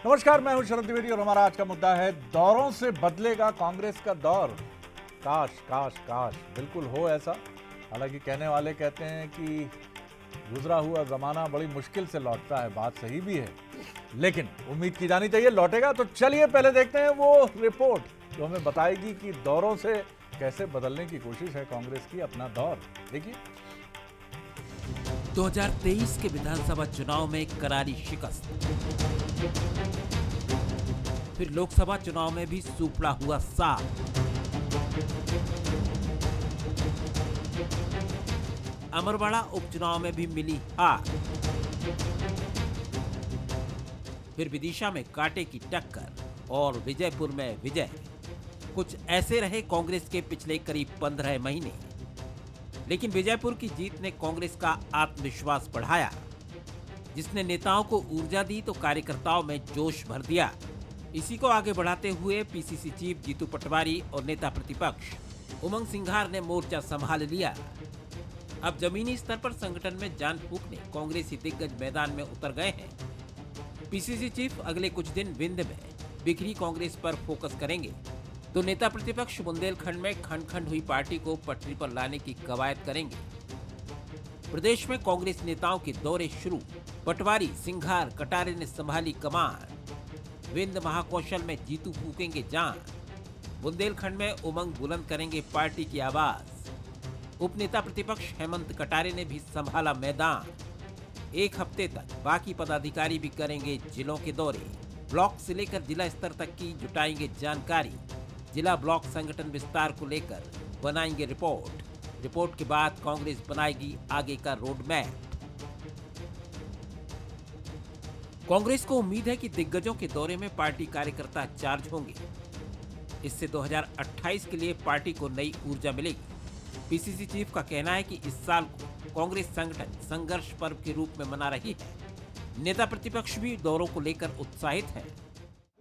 नमस्कार, मैं हूं शरद द्विवेदी और हमारा आज का मुद्दा है दौरों से बदलेगा कांग्रेस का दौर। काश काश काश बिल्कुल हो ऐसा। हालांकि कहने वाले कहते हैं कि गुजरा हुआ जमाना बड़ी मुश्किल से लौटता है, बात सही भी है, लेकिन उम्मीद की जानी चाहिए लौटेगा। तो चलिए पहले देखते हैं वो रिपोर्ट जो हमें बताएगी कि दौरों से कैसे बदलने की कोशिश है कांग्रेस की अपना दौर। देखिए, 2023 के विधानसभा चुनाव में करारी शिकस्त, फिर लोकसभा चुनाव में भी सूपड़ा हुआ साथ, अमरवाड़ा उपचुनाव में भी मिली हार, फिर विदिशा में कांटे की टक्कर और विजयपुर में विजय। कुछ ऐसे रहे कांग्रेस के पिछले करीब 15 महीने। लेकिन विजयपुर की जीत ने कांग्रेस का आत्मविश्वास बढ़ाया, जिसने नेताओं को ऊर्जा दी तो कार्यकर्ताओं में जोश भर दिया। इसी को आगे बढ़ाते हुए पीसीसी चीफ जीतू पटवारी और नेता प्रतिपक्ष उमंग सिंघार ने मोर्चा संभाल लिया। अब जमीनी स्तर पर संगठन में जान फूंकने कांग्रेसी दिग्गज मैदान में उतर गए हैं। पीसीसी चीफ अगले कुछ दिन विंध्य में बिखरी कांग्रेस पर फोकस करेंगे, तो नेता प्रतिपक्ष बुंदेलखंड में खंड खंड हुई पार्टी को पटरी पर लाने की कवायद करेंगे। प्रदेश में कांग्रेस नेताओं के दौरे शुरू। पटवारी, सिंघार, कटारे ने संभाली कमान। विंध्य महाकौशल में जीतू फूकेंगे जान। बुंदेलखंड में उमंग बुलंद करेंगे पार्टी की आवाज। उपनेता प्रतिपक्ष हेमंत कटारे ने भी संभाला मैदान। एक हफ्ते तक बाकी पदाधिकारी भी करेंगे जिलों के दौरे। ब्लॉक से लेकर जिला स्तर तक की जुटाएंगे जानकारी। जिला ब्लॉक संगठन विस्तार को लेकर बनाएंगे रिपोर्ट के बाद कांग्रेस बनाएगी आगे का रोड मैप। कांग्रेस को उम्मीद है कि दिग्गजों के दौरे में पार्टी कार्यकर्ता चार्ज होंगे। इससे 2028 के लिए पार्टी को नई ऊर्जा मिलेगी। पीसीसी चीफ का कहना है कि इस साल को कांग्रेस संगठन संघर्ष पर्व के रूप में मना रही है। नेता प्रतिपक्ष भी दौरों को लेकर उत्साहित है।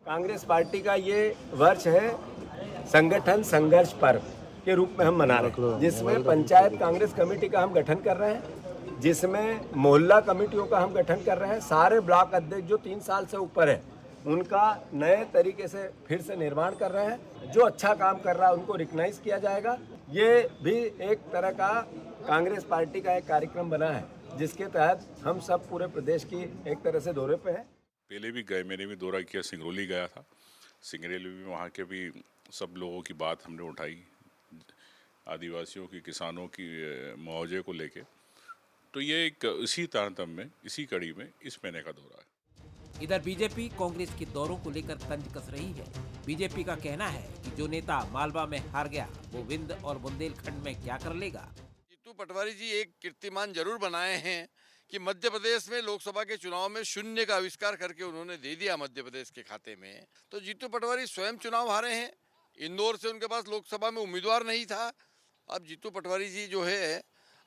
कांग्रेस पार्टी का ये वर्ष है संगठन संघर्ष पर्व के रूप में हम मना रहे हैं, जिसमें पंचायत कांग्रेस कमेटी का हम गठन कर रहे हैं, जिसमें मोहल्ला कमेटियों का हम गठन कर रहे हैं। सारे ब्लॉक अध्यक्ष जो 3 साल से ऊपर है उनका नए तरीके से फिर से निर्माण कर रहे हैं। जो अच्छा काम कर रहा है उनको रिकग्नाइज किया जाएगा। ये भी एक तरह का कांग्रेस पार्टी का एक कार्यक्रम बना है, जिसके तहत हम सब पूरे प्रदेश की एक तरह से दौरे पे हैं। पहले भी गए, मैंने भी दौरा किया, सिंगरौली गया था। सिंगरौली में वहाँ के भी सब लोगों की बात हमने उठाई, आदिवासियों की, किसानों की मुआवजे को लेके। तो ये एक इसी तारतम्य में, इसी कड़ी में इस महीने का दौरा है। इधर बीजेपी कांग्रेस के दौरों को लेकर तंज कस रही है। बीजेपी का कहना है कि जो नेता मालवा में हार गया वो विंध्य और बुंदेलखंड में क्या कर लेगा। जीतू पटवारी जी एक कीर्तिमान जरूर बनाए हैं कि मध्य प्रदेश में लोकसभा के चुनाव में शून्य का आविष्कार करके उन्होंने दे दिया मध्य प्रदेश के खाते में। तो जीतू पटवारी स्वयं चुनाव हारे हैं। इंदौर से उनके पास लोकसभा में उम्मीदवार नहीं था। अब जीतू पटवारी जी जो है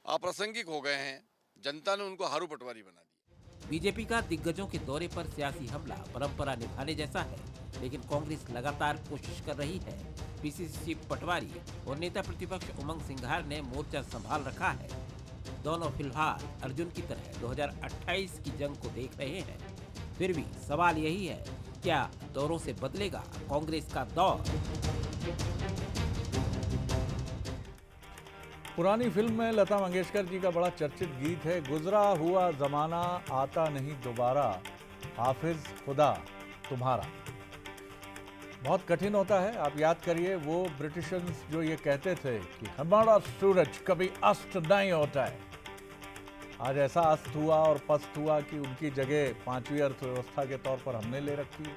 अप्रासंगिक हो गए हैं। जनता ने उनको हारू पटवारी बना दिया। बीजेपी का दिग्गजों के दौरे पर सियासी हमला परंपरा निभाने जैसा है, लेकिन कांग्रेस लगातार कोशिश कर रही है। पीसीसी चीफ पटवारी और नेता प्रतिपक्ष उमंग सिंघार ने मोर्चा संभाल रखा है। दोनों फिलहाल अर्जुन की तरह 2028 की जंग को देख रहे हैं। फिर भी सवाल यही है, क्या दौरों से बदलेगा कांग्रेस का दौर। पुरानी फिल्म में लता मंगेशकर जी का बड़ा चर्चित गीत है, गुजरा हुआ जमाना आता नहीं दोबारा, हाफिज खुदा तुम्हारा। बहुत कठिन होता है। आप याद करिए वो ब्रिटिशर्स जो ये कहते थे कि हमारा सूरज कभी अस्त नहीं होता है। आज ऐसा अस्त हुआ और पस्त हुआ कि उनकी जगह 5वीं अर्थव्यवस्था के तौर पर हमने ले रखी है।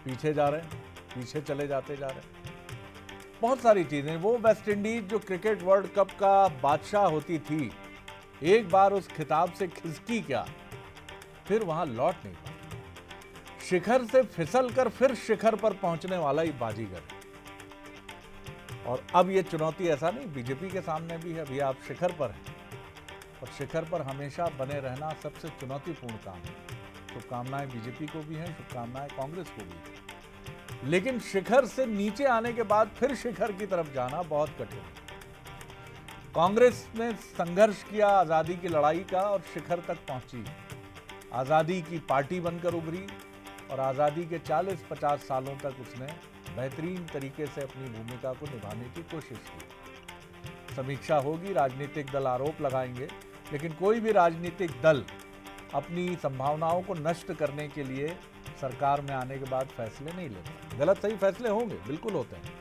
पीछे जा रहे हैं, पीछे चले जाते जा रहे हैं। बहुत सारी चीजें, वो वेस्ट इंडीज जो क्रिकेट वर्ल्ड कप का बादशाह होती थी, एक बार उस खिताब से खिसकी क्या, फिर वहां लौट नहीं पाई। शिखर से फिसल कर फिर शिखर पर पहुंचने वाला ही बाजीगर। और अब ये चुनौती ऐसा नहीं, बीजेपी के सामने भी है। अभी आप शिखर पर हैं और शिखर पर हमेशा बने रहना सबसे चुनौतीपूर्ण काम है। शुभकामनाएं बीजेपी को भी हैं, शुभकामनाएं कांग्रेस को भी हैं। लेकिन शिखर से नीचे आने के बाद फिर शिखर की तरफ जाना बहुत कठिन है। कांग्रेस ने संघर्ष किया आजादी की लड़ाई का और शिखर तक पहुंची। आजादी की पार्टी बनकर उभरी, और आज़ादी के 40-50 सालों तक उसने बेहतरीन तरीके से अपनी भूमिका को निभाने की कोशिश की। समीक्षा होगी, राजनीतिक दल आरोप लगाएंगे, लेकिन कोई भी राजनीतिक दल अपनी संभावनाओं को नष्ट करने के लिए सरकार में आने के बाद फैसले नहीं लेता। गलत सही फैसले होंगे, बिल्कुल होते हैं,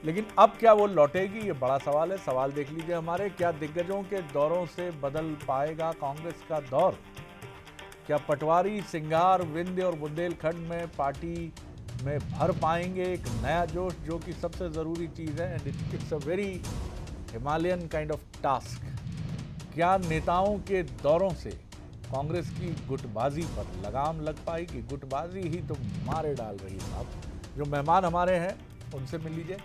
लेकिन अब क्या वो लौटेगी, ये बड़ा सवाल है। सवाल देख लीजिए हमारे, क्या दिग्गजों के दौरों से बदल पाएगा कांग्रेस का दौर? क्या पटवारी, सिंगार, विंध्य और बुंदेलखंड में पार्टी में भर पाएंगे एक नया जोश, जो कि सबसे ज़रूरी चीज़ है, and it's a very Himalayan kind of task. क्या नेताओं के दौरों से कांग्रेस की गुटबाजी पर लगाम लग पाएगी? गुटबाजी ही तो मारे डाल रही है साहब। जो मेहमान हमारे हैं उनसे मिल लीजिए।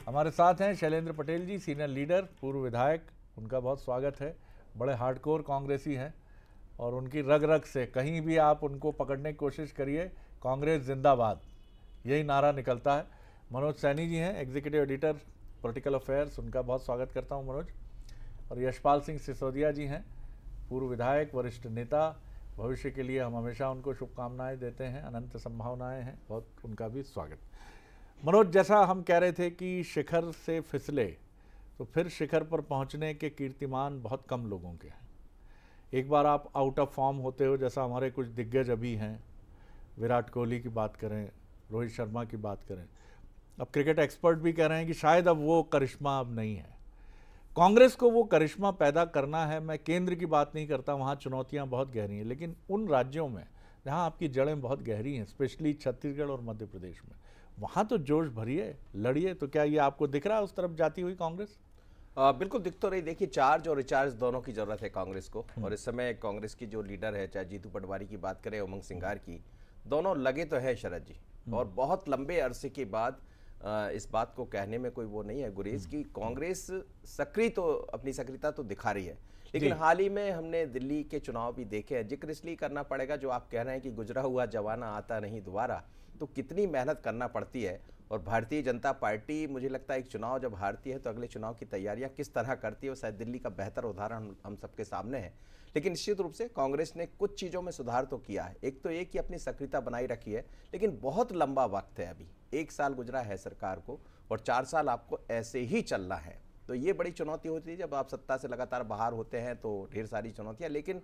हमारे साथ हैं शैलेंद्र पटेल जी, सीनियर लीडर, पूर्व विधायक, उनका बहुत स्वागत है। बड़े हार्डकोर कांग्रेसी हैं और उनकी रग रग से कहीं भी आप उनको पकड़ने की कोशिश करिए, कांग्रेस जिंदाबाद, यही नारा निकलता है। मनोज सैनी जी हैं, एग्जीक्यूटिव एडिटर पॉलिटिकल अफेयर्स, उनका बहुत स्वागत करता हूं मनोज। और यशपाल सिंह सिसोदिया जी हैं, पूर्व विधायक, वरिष्ठ नेता, भविष्य के लिए हम हमेशा उनको शुभकामनाएं देते हैं, अनंत संभावनाएं हैं, बहुत उनका भी स्वागत। मनोज, जैसा हम कह रहे थे कि शिखर से फिसले, तो फिर शिखर पर पहुंचने के कीर्तिमान बहुत कम लोगों के हैं। एक बार आप आउट ऑफ फॉर्म होते हो, जैसा हमारे कुछ दिग्गज अभी हैं, विराट कोहली की बात करें, रोहित शर्मा की बात करें, अब क्रिकेट एक्सपर्ट भी कह रहे हैं कि शायद अब वो करिश्मा अब नहीं है। कांग्रेस को वो करिश्मा पैदा करना है। मैं केंद्र की बात नहीं करता, वहाँ चुनौतियाँ बहुत गहरी हैं, लेकिन उन राज्यों में जहाँ आपकी जड़ें बहुत गहरी हैं, स्पेशली छत्तीसगढ़ और मध्य प्रदेश में, वहाँ तो जोश भरिए, लड़िए। तो क्या ये आपको दिख रहा है उस तरफ जाती हुई कांग्रेस? बिल्कुल दिख तो रही। देखिए, चार्ज और रिचार्ज दोनों की जरूरत है कांग्रेस को, और इस समय कांग्रेस की जो लीडर है, चाहे जीतू पटवारी की बात करें, उमंग सिंगार की, दोनों लगे तो है शरद जी। और बहुत लंबे अरसे के बाद इस बात को कहने में कोई वो नहीं है गुरेज की कांग्रेस सक्रिय तो अपनी सक्रियता तो दिखा रही है, लेकिन हाल ही में हमने दिल्ली के चुनाव भी देखे हैं। जिक्र इसलिए करना पड़ेगा, जो आप कह रहे हैं कि गुजरा हुआ जमाना आता नहीं दोबारा, तो कितनी मेहनत करना पड़ती है। और भारतीय जनता पार्टी, मुझे लगता है एक चुनाव जब हारती है तो अगले चुनाव की तैयारियां किस तरह करती है, वो शायद दिल्ली का बेहतर उदाहरण हम सबके सामने है। लेकिन निश्चित रूप से कांग्रेस ने कुछ चीज़ों में सुधार तो किया है। एक तो ये कि अपनी सक्रियता बनाई रखी है, लेकिन बहुत लंबा वक्त है, अभी 1 साल गुजरा है सरकार को, और 4 साल आपको ऐसे ही चलना है। तो ये बड़ी चुनौती होती है जब आप सत्ता से लगातार बाहर होते हैं, तो ढेर सारी चुनौतियाँ। लेकिन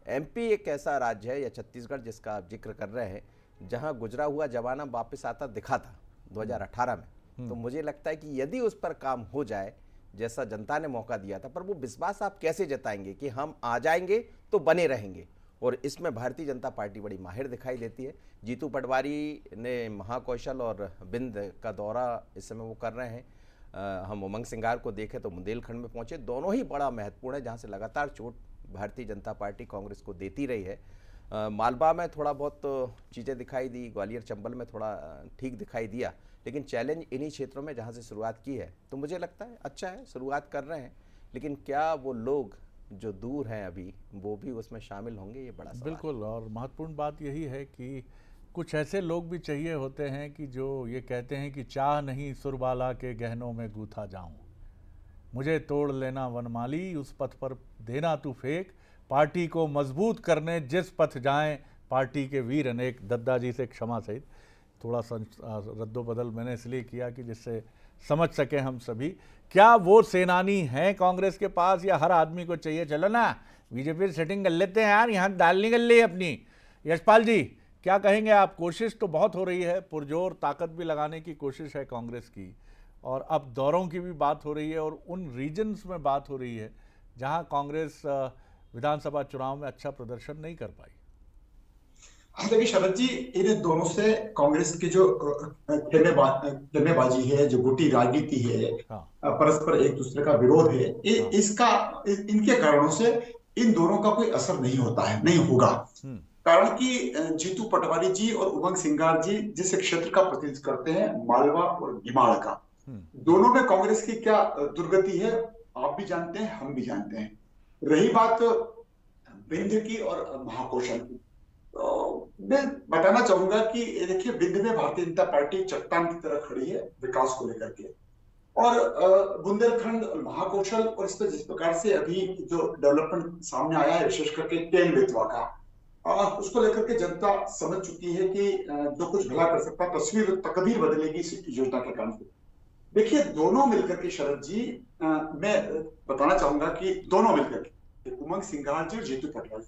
एमपी एक ऐसा राज्य है, या छत्तीसगढ़ जिसका आप जिक्र कर रहे हैं, जहाँ गुजरा हुआ जमाना वापस आता दिखा था 2018 में। तो मुझे लगता है कि यदि उस पर काम हो जाए, जैसा जनता ने मौका दिया था, पर वो विश्वास आप कैसे जताएंगे कि हम आ जाएंगे तो बने रहेंगे, और इसमें भारतीय जनता पार्टी बड़ी माहिर दिखाई देती है। जीतू पटवारी ने महाकौशल और बिंद का दौरा इस समय वो कर रहे हैं। हम उमंग सिंगार को देखें तो बुंदेलखंड में पहुंचे, दोनों ही बड़ा महत्वपूर्ण है, जहां से लगातार चोट भारतीय जनता पार्टी कांग्रेस को देती रही है। मालवा में थोड़ा बहुत चीज़ें दिखाई दी, ग्वालियर चंबल में थोड़ा ठीक दिखाई दिया, लेकिन चैलेंज इन्हीं क्षेत्रों में जहां से शुरुआत की है। तो मुझे लगता है अच्छा है, शुरुआत कर रहे हैं, लेकिन क्या वो लोग जो दूर हैं अभी, वो भी उसमें शामिल होंगे, ये बड़ा सवाल। बिल्कुल, और महत्वपूर्ण बात यही है कि कुछ ऐसे लोग भी चाहिए होते हैं कि जो ये कहते हैं कि चाह नहीं सुरबाला के गहनों में गूथा जाऊं, मुझे तोड़ लेना वनमाली, उस पथ पर देना तू फेंक, पार्टी को मजबूत करने जिस पथ जाएं पार्टी के वीर अनेक। दद्दा जी से क्षमा सहित थोड़ा सा रद्दोबदल मैंने इसलिए किया कि जिससे समझ सके हम सभी। क्या वो सेनानी हैं कांग्रेस के पास, या हर आदमी को चाहिए चलो ना बीजेपी सेटिंग कर लेते हैं यार, यहाँ दाल निकल ली अपनी? यशपाल जी क्या कहेंगे आप? कोशिश तो बहुत हो रही है, पुरजोर ताकत भी लगाने की कोशिश है कांग्रेस की, और अब दौरों की भी बात हो रही है, और उन रीजन्स में बात हो रही है जहां कांग्रेस विधानसभा चुनाव में अच्छा प्रदर्शन नहीं कर पाई। देखिए शरद जी, इन दोनों से कांग्रेस की जो खेलनेबाजी है, जो गुटी राजनीति है, परस्पर एक दूसरे का विरोध है, इनके कारणों से इन दोनों का कोई असर नहीं होता है, नहीं होगा। कारण कि जीतू पटवारी जी और उमंग सिंगार जी जिस क्षेत्र का प्रतिनिधित्व करते हैं, मालवा और निमाड़ का, दोनों में कांग्रेस की क्या दुर्गति है आप भी जानते हैं, हम भी जानते हैं। रही बात विंध्य की और महाकौशल की, तो मैं बताना चाहूंगा कि देखिए, विंध्य में भारतीय जनता पार्टी चट्टान की तरह खड़ी है विकास को लेकर के, और बुंदेलखंड और महाकौशल, और इस पर जिस प्रकार से अभी जो डेवलपमेंट सामने आया है, विशेष करके टेन बेतवा का, उसको लेकर के जनता समझ चुकी है कि जो कुछ भला कर सकता, तस्वीर तकदीर बदलेगी इस योजना के कारण से। देखिए, दोनों मिलकर के शरद जी, मैं बताना चाहूंगा कि दोनों मिलकर के उमंग सिंघार जी और जीतू पटवारी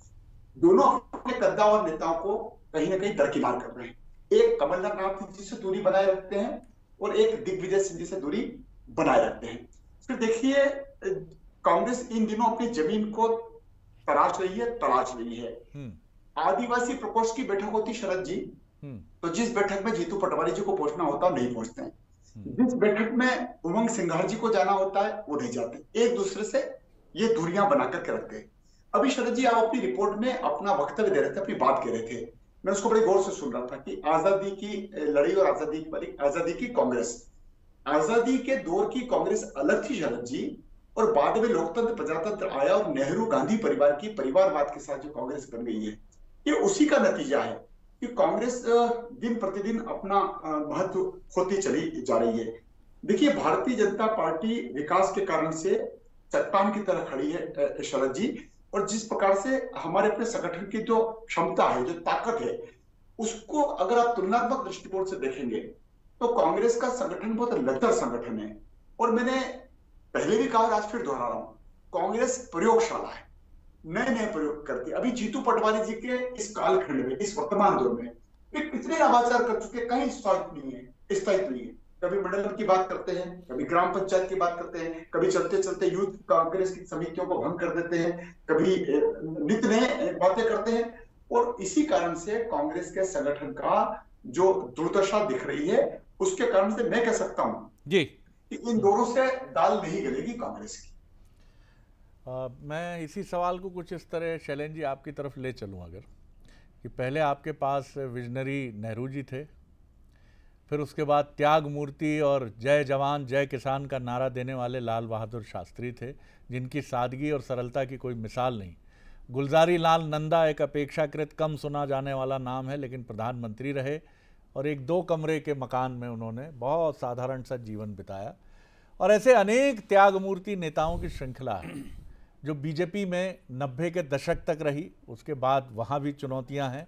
दोनों अपने कद्दावर नेताओं को कहीं ना कहीं दरकिनार कर रहे हैं। एक कमलनाथ जी से दूरी बनाए रखते हैं और एक दिग्विजय सिंह जी से दूरी बनाए रखते हैं। फिर देखिए, कांग्रेस इन दिनों अपनी जमीन को तराश रही है। आदिवासी प्रकोष्ठ की बैठक होती शरद जी, तो जिस बैठक में जीतू पटवारी जी को पहुंचना होता है नहीं पहुंचते हैं, जिस बैठक में उमंग सिंघार जी को जाना होता है वो नहीं जाते। एक दूसरे से ये दूरियां बना करके रखते हैं। अभी शरद जी, आप अपनी रिपोर्ट में अपना वक्तव्य दे रहे थे, अपनी बात कह रहे थे, मैं उसको बड़ी गौर से सुन रहा था कि आजादी की लड़ी और आजादी की कांग्रेस, आजादी के दौर की कांग्रेस अलग थी शरद जी, और बाद में लोकतंत्र प्रजातंत्र आया और नेहरू गांधी परिवार की परिवारवाद के साथ जो कांग्रेस बन गई है, ये उसी का नतीजा है कि कांग्रेस दिन प्रतिदिन अपना महत्व खोती चली जा रही है। देखिए, भारतीय जनता पार्टी विकास के कारण से चट्टान की तरह खड़ी है शरद जी, और जिस प्रकार से हमारे अपने संगठन की जो क्षमता है, जो ताकत है, उसको अगर आप तुलनात्मक दृष्टिकोण से देखेंगे तो कांग्रेस का संगठन बहुत लचर संगठन है। और मैंने पहले भी कहा, आज फिर दोहरा रहा हूं, कांग्रेस प्रयोगशाला है, नए नए प्रयोग करती है। अभी जीतू पटवारी जी के इस कालखंड में, इस वर्तमान दौर में वे कितने नवाचार कर चुके, कहीं स्थायित्व नहीं है। कभी मंडलम की बात करते हैं, कभी ग्राम पंचायत की बात करते हैं, कभी चलते चलते यूथ कांग्रेस की समितियों को भंग कर देते हैं, कभी नित्य नए बातें करते हैं। और इसी कारण से कांग्रेस के संगठन का जो दुर्दशा दिख रही है, उसके कारण से मैं कह सकता हूं जी कि इन दोनों से दाल नहीं गलेगी कांग्रेस की। मैं इसी सवाल को कुछ इस तरह शैलेंद्र जी आपकी तरफ ले चलूं, अगर कि पहले आपके पास विजनरी नेहरू जी थे, फिर उसके बाद त्याग मूर्ति और जय जवान जय किसान का नारा देने वाले लाल बहादुर शास्त्री थे, जिनकी सादगी और सरलता की कोई मिसाल नहीं। गुलजारी लाल नंदा एक अपेक्षाकृत कम सुना जाने वाला नाम है, लेकिन प्रधानमंत्री रहे और एक 2 कमरे के मकान में उन्होंने बहुत साधारण सा जीवन बिताया। और ऐसे अनेक त्यागमूर्ति नेताओं की श्रृंखला है जो बीजेपी में 90 के दशक तक रही, उसके बाद वहाँ भी चुनौतियाँ हैं,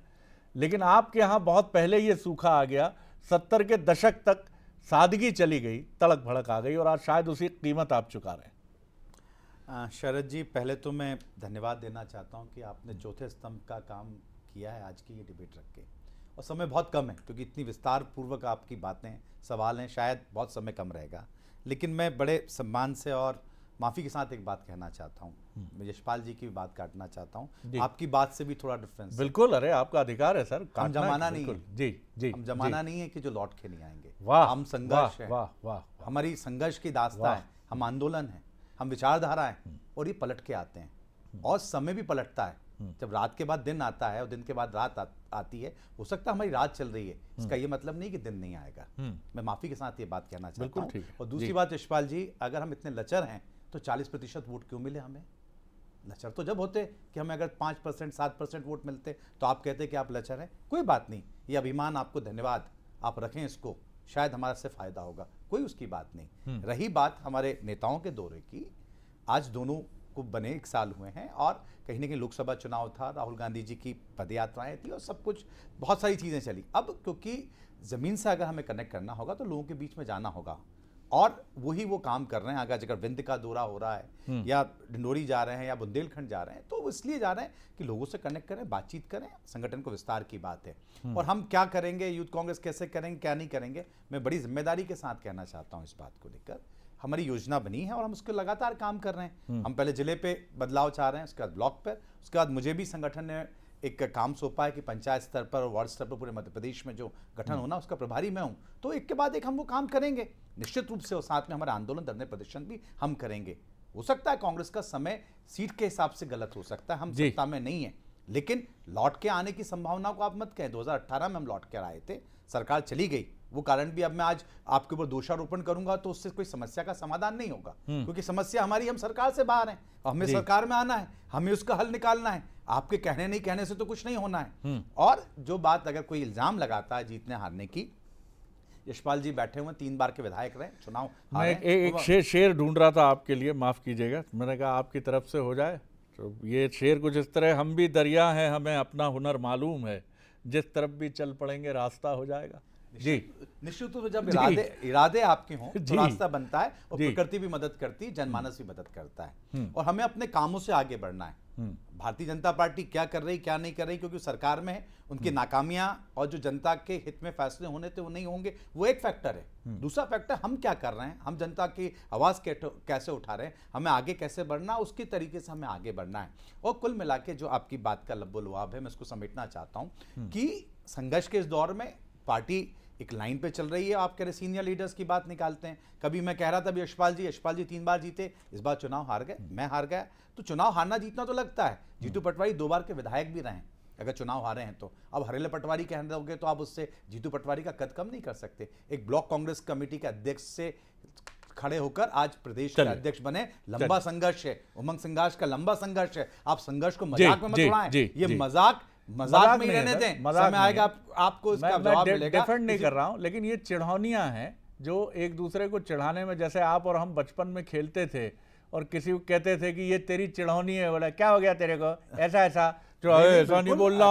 लेकिन आपके यहाँ बहुत पहले ये सूखा आ गया। 70 के दशक तक सादगी चली गई, तड़क भड़क आ गई, और आज शायद उसी कीमत आप चुका रहे हैं। शरद जी, पहले तो मैं धन्यवाद देना चाहता हूं कि आपने चौथे स्तंभ का काम किया है आज की ये डिबेट रख के, और समय बहुत कम है क्योंकि इतनी विस्तार पूर्वक आपकी बातें सवाल हैं, शायद बहुत समय कम रहेगा, लेकिन मैं बड़े सम्मान से और माफ़ी के साथ एक बात कहना चाहता हूँ। मैं यशपाल जी की भी बात काटना चाहता हूँ, आपकी बात से भी थोड़ा डिफरेंस। बिल्कुल, अरे आपका अधिकार है सर, हम जमाना नहीं है। जी जी, हम जमाना नहीं है कि जो लौट के नहीं आएंगे। वाह, हम संघर्ष है, वाह वाह, हमारी संघर्ष की दास्तां है, हम आंदोलन है, हम विचारधारा है, और ये पलट के आते हैं, और समय भी पलटता है। जब रात के बाद दिन आता है और दिन के बाद रात आती है, हो सकता है हमारी रात चल रही है, इसका ये मतलब नहीं कि दिन नहीं आएगा। मैं माफी के साथ ये बात कहना चाहता हूँ। और दूसरी बात यशपाल जी, अगर हम इतने लचर हैं तो 40% वोट क्यों मिले हमें? लचर तो जब होते कि हमें अगर 5%, 7% वोट मिलते तो आप कहते कि आप लचर हैं। कोई बात नहीं, ये अभिमान आपको धन्यवाद, आप रखें इसको, शायद हमारा से फायदा होगा, कोई उसकी बात नहीं। रही बात हमारे नेताओं के दौरे की, आज दोनों को बने 1 साल हुए हैं, और कहीं ना कहीं लोकसभा चुनाव था, राहुल गांधी जी की पदयात्राएं थी, और सब कुछ, बहुत सारी चीज़ें चली। अब क्योंकि ज़मीन से अगर हमें कनेक्ट करना होगा तो लोगों के बीच में जाना होगा, और वही वो काम कर रहे हैं। अगर विंध्य का दौरा हो रहा है, या डिंडोरी जा रहे हैं, या बुंदेलखंड जा रहे हैं, तो वो इसलिए जा रहे हैं कि लोगों से कनेक्ट करें, बातचीत करें, संगठन को विस्तार की बात है। और हम क्या करेंगे, यूथ कांग्रेस कैसे करेंगे, क्या नहीं करेंगे, मैं बड़ी जिम्मेदारी के साथ कहना चाहता हूँ। इस बात को लेकर हमारी योजना बनी है और हम उसके लगातार काम कर रहे हैं। हम पहले जिले पे बदलाव चाह रहे हैं, उसके बाद ब्लॉक पर, उसके बाद मुझे भी संगठन ने एक काम सौंपा है कि पंचायत स्तर पर और वार्ड स्तर पर पूरे मध्य प्रदेश में जो गठन होना, उसका प्रभारी मैं हूं। तो एक के बाद एक हम वो काम करेंगे निश्चित रूप से, और साथ में हमारा आंदोलन, धरने, प्रदर्शन भी हम करेंगे। हो सकता है कांग्रेस का समय सीट के हिसाब से गलत हो सकता है, हम सत्ता में नहीं है, लेकिन लौट के आने की संभावना को आप मत कहें। 2018 में हम लौट कर आए थे, सरकार चली गई, वो कारण भी अब मैं आज आपके ऊपर दोषारोपण करूंगा तो उससे कोई समस्या का समाधान नहीं होगा, क्योंकि समस्या हमारी, हम सरकार से बाहर हैं, और हमें सरकार में आना है, हमें उसका हल निकालना है। आपके कहने नहीं कहने से तो कुछ नहीं होना है। और जो बात, अगर कोई इल्जाम लगाता है जीतने हारने की, यशपाल जी बैठे हुए 3 बार के विधायक रहे, चुनाव मैं एक शेर ढूंढ रहा था आपके लिए, माफ कीजिएगा, मैंने कहा आपकी तरफ से हो जाए तो ये शेर कुछ इस तरह, हम भी दरिया हैं, हमें अपना हुनर मालूम है, जिस तरफ भी चल पड़ेंगे रास्ता हो जाएगा। जी, निश्चित रूप से जब जी। इरादे आपके हों जी। तो रास्ता बनता है, और जी। प्रकृति भी मदद करती है, जनमानस भी मदद करता है, और हमें अपने कामों से आगे बढ़ना है। भारतीय जनता पार्टी क्या कर रही क्या नहीं कर रही, क्योंकि सरकार में है, उनकी नाकामियां और जो जनता के हित में फैसले होने थे वो नहीं होंगे, वो एक फैक्टर है। दूसरा फैक्टर हम क्या कर रहे हैं, हम जनता की आवाज़ कैसे उठा रहे हैं, हमें आगे कैसे बढ़ना, उसकी तरीके से हमें आगे बढ़ना है। और कुल मिला के जो आपकी बात का लब्बो लुआब है, मैं इसको समेटना चाहता हूँ कि संघर्ष के इस दौर में पार्टी एक लाइन पे चल रही है। आप कह रहे सीनियर लीडर्स की बात निकालते हैं, कभी मैं कह रहा था यशपाल जी 3 बार जीते, इस बार चुनाव हार गए, मैं हार गया। तो चुनाव हारना जीतना तो लगता है। जीतू पटवारी 2 बार के विधायक भी रहे हैं, अगर चुनाव हारे हैं तो अब हरेला पटवारी कहने दोगे तो आप उससे जीतू पटवारी का कद कम नहीं कर सकते। एक ब्लॉक कांग्रेस कमेटी के अध्यक्ष से खड़े होकर आज प्रदेश के अध्यक्ष बने। लंबा संघर्ष है, उमंग संघर्ष का लंबा संघर्ष है। आप संघर्ष को मजाक में मत उड़ाएं, ये मजाक में ही रहने दें, समय आएगा आपको इसका जवाब मिलेगा। डिफेंड नहीं कर रहा हूं, लेकिन ये चिढ़ौनियां हैं जो एक दूसरे को चिढ़ाने में, जैसे आप और हम बचपन में खेलते थे और किसी को कहते थे कि ये तेरी चिढ़ौनी है, बोला क्या हो गया तेरे को, ऐसा ऐसा जो ऐसा नहीं बोलना,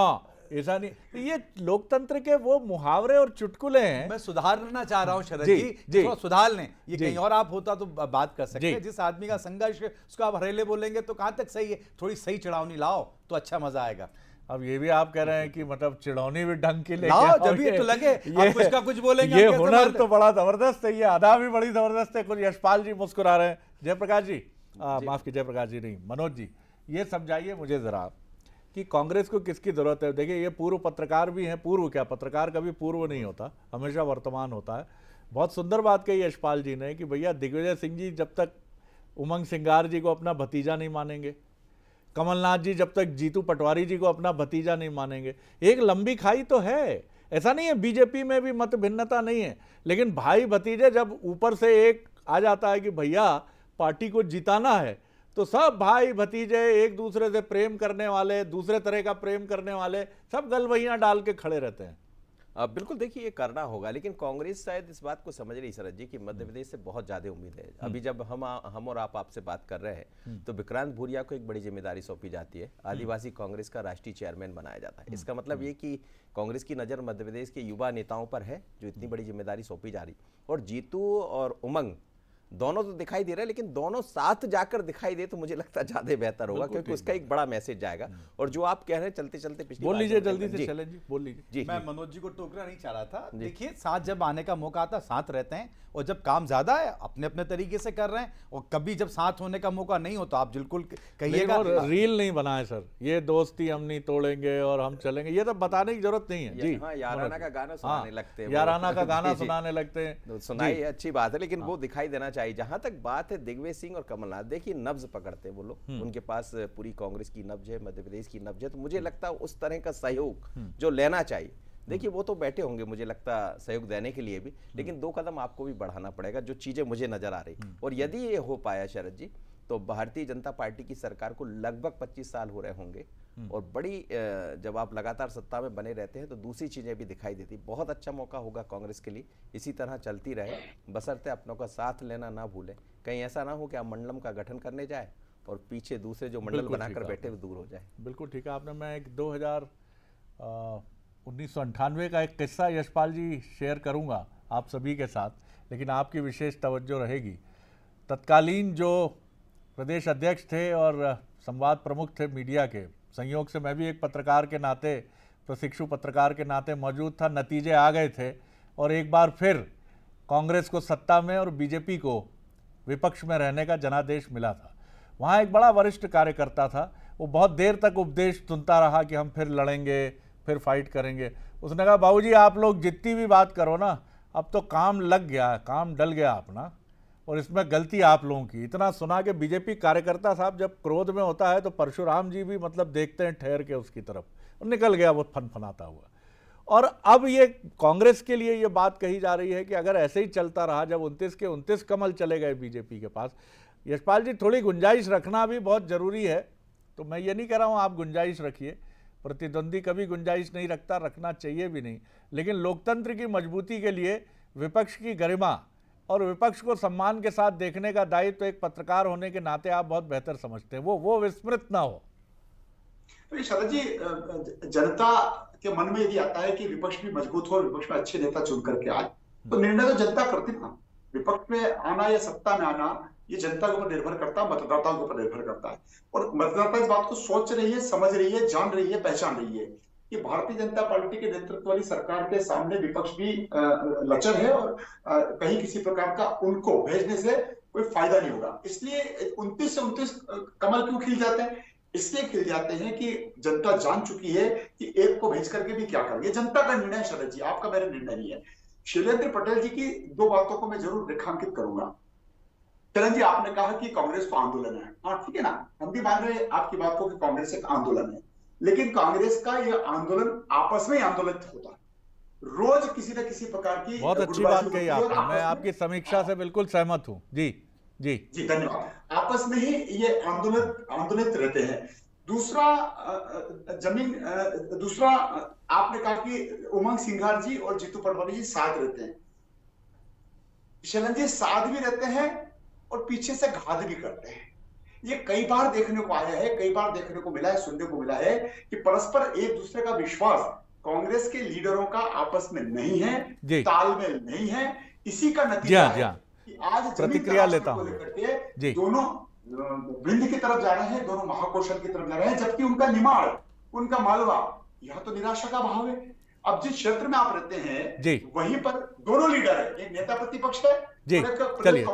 ऐसा नहीं। तो ये लोकतंत्र के वो मुहावरे और चुटकुले हैं। मैं सुधारना चाह रहा हूं शरद जी, थोड़ा सुधार लें। ये कहीं और आप होता तो बात कर सकते हैं। जिस आदमी का संघर्ष है उसको आप हरेले बोलेंगे तो कहां तक सही है। थोड़ी सही चिढ़ावनी लाओ तो अच्छा मजा आएगा। अब ये भी आप कह रहे हैं कि मतलब चिढ़ौनी भी ढंग की लेके लाओ, जब ये तो लगे आप कुछ का कुछ बोलेंगे। ये हुनर तो बड़ा जबरदस्त है, ये अदा भी बड़ी जबरदस्त है। कुछ यशपाल जी मुस्कुरा रहे हैं। जयप्रकाश जी, माफ कीजिए, जयप्रकाश जी नहीं, मनोज जी, ये समझाइए मुझे जरा कि कांग्रेस को किसकी जरूरत है। देखिए, ये पूर्व पत्रकार भी हैं। पूर्व क्या, पत्रकार कभी पूर्व नहीं होता, हमेशा वर्तमान होता है। बहुत सुंदर बात कही यशपाल जी ने कि भैया दिग्विजय सिंह जी जब तक उमंग सिंगार जी को अपना भतीजा नहीं मानेंगे, कमलनाथ जी जब तक जीतू पटवारी जी को अपना भतीजा नहीं मानेंगे, एक लंबी खाई तो है। ऐसा नहीं है बीजेपी में भी मत भिन्नता नहीं है, लेकिन भाई भतीजे जब ऊपर से एक आ जाता है कि भैया पार्टी को जिताना है, तो सब भाई भतीजे एक दूसरे से प्रेम करने वाले, दूसरे तरह का प्रेम करने वाले, सब गलवहियां डाल के खड़े रहते हैं। बिल्कुल, देखिए ये करना होगा, लेकिन कांग्रेस शायद इस बात को समझ रही शरद जी कि मध्य प्रदेश से बहुत ज्यादा उम्मीद है। अभी जब हम और आप आपसे बात कर रहे हैं तो विक्रांत भूरिया को एक बड़ी जिम्मेदारी सौंपी जाती है, आदिवासी कांग्रेस का राष्ट्रीय चेयरमैन बनाया जाता है। इसका मतलब ये कि कांग्रेस की नजर मध्य प्रदेश के युवा नेताओं पर है, जो इतनी बड़ी जिम्मेदारी सौंपी जा रही। और जीतू और उमंग दोनों तो दिखाई दे रहे हैं, लेकिन दोनों साथ जाकर दिखाई दे तो मुझे लगता है ज्यादा बेहतर होगा, क्योंकि उसका एक बड़ा मैसेज जाएगा। और जो आप कह रहे हैं चलते चलते पिछली बोल लीजिए, जल्दी से चलें जी, बोल लीजिए जी। मैं मनोज जी को टोकरा नहीं चाह रहा था। देखिए, साथ जब आने का मौका आता साथ रहते हैं, और जब काम ज्यादा है अपने अपने तरीके से कर रहे हैं, और कभी जब साथ होने का मौका नहीं होता आप बिल्कुल कहिएगा। रील नहीं बनाए सर, ये दोस्ती हम नहीं तोड़ेंगे और हम चलेंगे, ये तो बताने की जरूरत नहीं है जी। याराना का गाना सुनाने लगते हैं, याराना का गाना सुनाने लगते हैं, सुनाई अच्छी बात है, लेकिन वो दिखाई देना चाहिए। जहां तक बात है दिग्विजय सिंह और कमलनाथ, देखिए नब्ज पकड़ते हैं वो लोग, उनके पास पूरी कांग्रेस की नब्ज है, मध्य प्रदेश की नब्ज है। तो मुझे लगता है उस तरह का सहयोग जो लेना चाहिए, देखिए वो तो बैठे होंगे मुझे लगता सहयोग देने के लिए भी, लेकिन 2 कदम आपको भी बढ़ाना पड़ेगा, जो चीजें मुझे नजर आ रही। और यदि ये हो पाया शरद जी, तो भारतीय जनता पार्टी की सरकार को लगभग 25 साल हो रहे होंगे, और बड़ी जब आप लगातार सत्ता में बने रहते हैं तो दूसरी चीजें भी दिखाई देती। बहुत अच्छा मौका होगा कांग्रेस के लिए, इसी तरह चलती रहे, बशर्ते अपनों का साथ लेना ना भूलें। कहीं ऐसा ना हो कि आप मंडलम का गठन करने जाए और पीछे दूसरे जो मंडल बनाकर बैठे वो दूर हो जाए। बिल्कुल ठीक है आपने। मैं एक 1998 का एक किस्सा यशपाल जी शेयर करूंगा आप सभी के साथ, लेकिन आपकी विशेष तवज्जो रहेगी। तत्कालीन जो प्रदेश अध्यक्ष थे और संवाद प्रमुख थे मीडिया के, संयोग से मैं भी एक पत्रकार के नाते, प्रशिक्षु पत्रकार के नाते मौजूद था। नतीजे आ गए थे और एक बार फिर कांग्रेस को सत्ता में और बीजेपी को विपक्ष में रहने का जनादेश मिला था। वहाँ एक बड़ा वरिष्ठ कार्यकर्ता था, वो बहुत देर तक उपदेश सुनता रहा कि हम फिर लड़ेंगे, फिर फाइट करेंगे। उसने कहा बाबूजी आप लोग जितनी भी बात करो ना, अब तो काम लग गया, काम डल गया अपना, और इसमें गलती आप लोगों की। इतना सुना के बीजेपी कार्यकर्ता साहब जब क्रोध में होता है तो परशुराम जी भी मतलब देखते हैं ठहर के उसकी तरफ, और निकल गया वो फनफनाता हुआ। और अब ये कांग्रेस के लिए ये बात कही जा रही है कि अगर ऐसे ही चलता रहा, जब 29 के 29 कमल चले गए बीजेपी के पास, यशपाल जी थोड़ी गुंजाइश रखना भी बहुत जरूरी है। तो मैं ये नहीं कह रहा हूँ आप गुंजाइश रखिए, प्रतिद्वंदी कभी गुंजाइश नहीं रखता, रखना चाहिए भी नहीं, लेकिन लोकतंत्र की मजबूती के लिए विपक्ष की गरिमा और विपक्ष को सम्मान के साथ देखने का दायित्व एक पत्रकार होने के नाते आप बहुत बेहतर समझते हैं, वो विस्मृत ना हो। तो शरद जी, जनता के मन में यदि आता है कि विपक्ष भी मजबूत हो और विपक्ष में अच्छे नेता चुन करके आए, तो निर्णय तो जनता करती ना। विपक्ष में आना या सत्ता में आना ये जनता के ऊपर निर्भर करता है, मतदाताओं के ऊपर निर्भर करता है। और मतदाता इस बात को सोच रही है, समझ रही है, जान रही है, पहचान रही है कि भारतीय जनता पार्टी के नेतृत्व वाली सरकार के सामने विपक्ष भी लचर है और कहीं किसी प्रकार का उनको भेजने से कोई फायदा नहीं होगा। इसलिए 29 से 29 कमल क्यों खिल जाते हैं? इसलिए खिल जाते हैं कि जनता जान चुकी है कि एक को भेज करके भी क्या करेंगे। जनता का निर्णय है शरद जी, आपका मेरा निर्णय नहीं है। शैलेंद्र पटेल जी की दो बातों को मैं जरूर रेखांकित करूंगा। चरण जी, आपने कहा कि कांग्रेस को आंदोलन है, हाँ ठीक है ना, हम भी मान रहे हैं आपकी बात को कि कांग्रेस एक आंदोलन है, लेकिन कांग्रेस का यह आंदोलन आपस में आंदोलन होता है। रोज किसी न किसी प्रकार की बहुत अच्छी बात कही आपने, मैं आपकी समीक्षा से बिल्कुल सहमत हूं। जी जी जी, धन्यवाद। आपस में ही ये आंदोलित रहते हैं। दूसरा आपने कहा कि उमंग सिंघार जी और जीतू पटवारी जी साथ रहते हैं। शैलेंद्र जी साथ भी रहते हैं और पीछे से घात भी करते हैं। ये कई बार देखने को आया है, कई बार देखने को मिला है, सुनने को मिला है कि परस्पर एक दूसरे का विश्वास कांग्रेस के लीडरों का आपस में नहीं है, तालमेल नहीं है। इसी का नतीजा है कि आज प्रतिक्रिया लेता हूं, दोनों वृंद की तरफ जा रहे हैं, दोनों महाकौशल की तरफ जा रहे हैं, जबकि उनका निमाड़, उनका मालवा, यह तो निराशा का भाव है। अब जिस क्षेत्र में आप रहते हैं वहीं पर दोनों लीडर है, एक नेता प्रतिपक्ष है जी।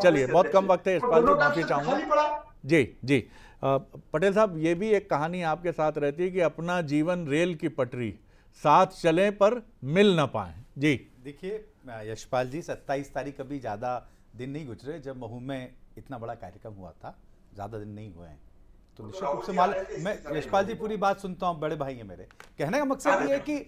चलिए बहुत कम वक्त है, यशपाल जी माफी चाहूंगा। जी जी पटेल साहब, ये भी एक कहानी आपके साथ रहती है कि अपना जीवन रेल की पटरी, साथ चलें पर मिल ना पाए। जी देखिए यशपाल जी, 27 तारीख अभी ज़्यादा दिन नहीं गुजरे जब महू में इतना बड़ा कार्यक्रम हुआ था, ज़्यादा दिन नहीं हुए हैं, तो निश्चित रूप से मैं यशपाल जी पूरी बात सुनता हूँ, बड़े भाई हैं मेरे। कहने का मकसद ये है कि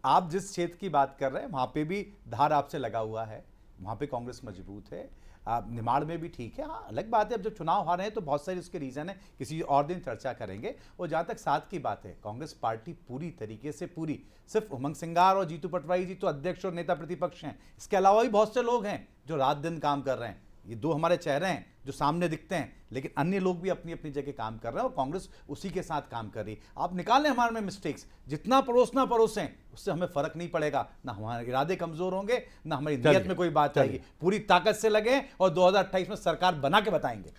आप जिस क्षेत्र की बात कर रहे हैं वहाँ पे भी धार आपसे लगा हुआ है, वहाँ पे कांग्रेस मजबूत है, निमाड़ में भी ठीक है। हाँ अलग बात है, अब जब चुनाव हारे हैं तो बहुत सारे उसके रीज़न है, किसी और दिन चर्चा करेंगे। और जहाँ तक साथ की बात है, कांग्रेस पार्टी पूरी तरीके से पूरी, सिर्फ उमंग सिंघार और जीतू पटवारी जी तो अध्यक्ष और नेता प्रतिपक्ष हैं, इसके अलावा भी बहुत से लोग हैं जो रात दिन काम कर रहे हैं। ये दो हमारे चेहरे हैं जो सामने दिखते हैं, लेकिन अन्य लोग भी अपनी अपनी जगह काम कर रहे हैं और कांग्रेस उसी के साथ काम कर रही है। आप निकालें हमारे में मिस्टेक्स, जितना परोसना परोसें, उससे हमें फर्क नहीं पड़ेगा, ना हमारे इरादे कमजोर होंगे, ना हमारी नीयत में कोई बात आएगी। पूरी ताकत से लगे और 2028 में सरकार बना के बताएंगे।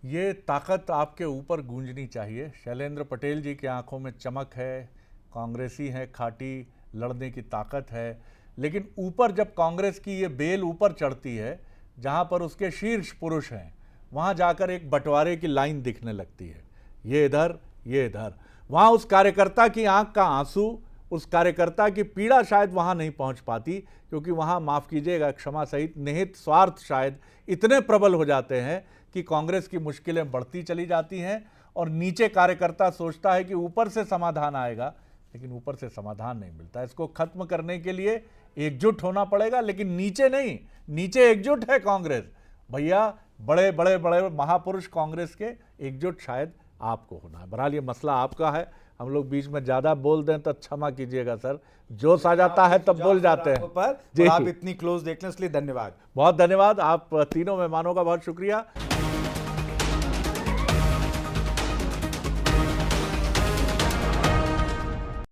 ये ताकत आपके ऊपर गूंजनी चाहिए। शैलेंद्र पटेल जी की आंखों में चमक है, कांग्रेसी है, खाटी लड़ने की ताकत है, लेकिन ऊपर जब कांग्रेस की ये बेल ऊपर चढ़ती है, जहां पर उसके शीर्ष पुरुष हैं, वहां जाकर एक बंटवारे की लाइन दिखने लगती है, ये इधर ये इधर। वहां उस कार्यकर्ता की आंख का आंसू, उस कार्यकर्ता की पीड़ा शायद वहां नहीं पहुंच पाती, क्योंकि वहां माफ कीजिएगा क्षमा सहित निहित स्वार्थ शायद इतने प्रबल हो जाते हैं कि कांग्रेस की मुश्किलें बढ़ती चली जाती हैं और नीचे कार्यकर्ता सोचता है कि ऊपर से समाधान आएगा, लेकिन ऊपर से समाधान नहीं मिलता। इसको खत्म करने के लिए एकजुट होना पड़ेगा, लेकिन नीचे नहीं, नीचे एकजुट है कांग्रेस भैया, बड़े बड़े बड़े महापुरुष कांग्रेस के, एकजुट शायद आपको होना है। बहरहाल ये मसला आपका है, हम लोग बीच में ज्यादा बोल दें तो क्षमा कीजिएगा सर, जोश आ जाता है तब बोल जाते हैं। पर आप इतनी क्लोज देख लें इसलिए धन्यवाद, बहुत धन्यवाद। आप तीनों मेहमानों का बहुत शुक्रिया।